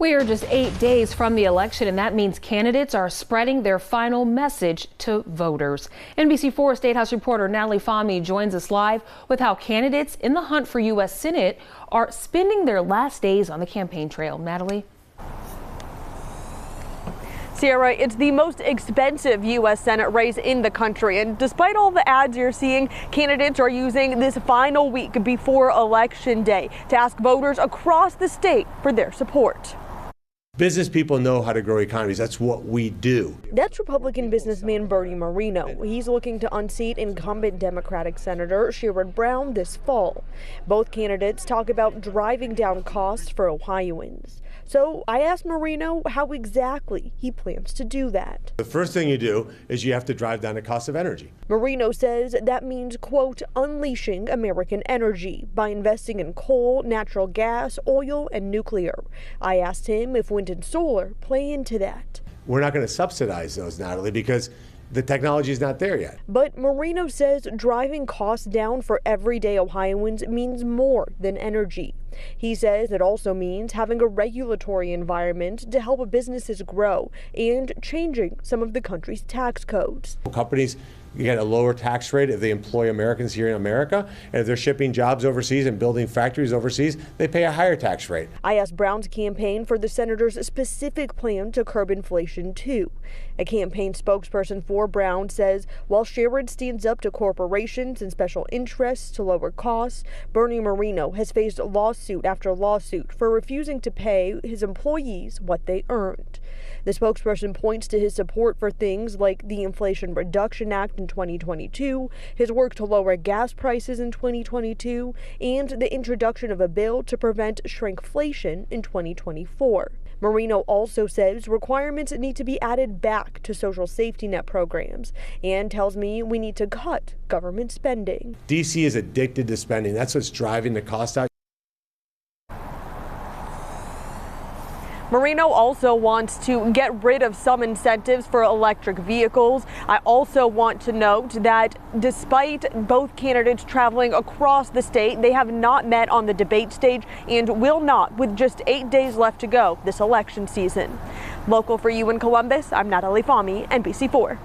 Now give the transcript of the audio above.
We are just 8 days from the election, and that means candidates are spreading their final message to voters. NBC4 State House reporter Natalie Fahmy joins us live with how candidates in the hunt for U.S. Senate are spending their last days on the campaign trail. Natalie? Sierra, it's the most expensive U.S. Senate race in the country, and despite all the ads you're seeing, candidates are using this final week before Election Day to ask voters across the state for their support. Business people know how to grow economies. That's what we do. That's Republican businessman Moreno. He's looking to unseat incumbent Democratic Senator Sherrod Brown this fall. Both candidates talk about driving down costs for Ohioans. So I asked Moreno how exactly he plans to do that. The first thing you do is you have to drive down the cost of energy. Moreno says that means, quote, unleashing American energy by investing in coal, natural gas, oil, and nuclear. I asked him if wind and solar play into that. We're not going to subsidize those, Natalie, because the technology is not there yet. But Moreno says driving costs down for everyday Ohioans means more than energy. He says it also means having a regulatory environment to help businesses grow and changing some of the country's tax codes. Companies get a lower tax rate if they employ Americans here in America, and if they're shipping jobs overseas and building factories overseas, they pay a higher tax rate. I asked Brown's campaign for the senator's specific plan to curb inflation too. A campaign spokesperson for Brown says while Sherrod stands up to corporations and special interests to lower costs, Bernie Moreno has faced lawsuit after lawsuit for refusing to pay his employees what they earned. The spokesperson points to his support for things like the Inflation Reduction Act in 2022, his work to lower gas prices in 2022, and the introduction of a bill to prevent shrinkflation in 2024. Moreno also says requirements need to be added back to social safety net programs and tells me we need to cut government spending. D.C. is addicted to spending. That's what's driving the cost out. Moreno also wants to get rid of some incentives for electric vehicles. I also want to note that despite both candidates traveling across the state, they have not met on the debate stage and will not with just 8 days left to go this election season. Local for you in Columbus, I'm Natalie Fahmy, NBC4.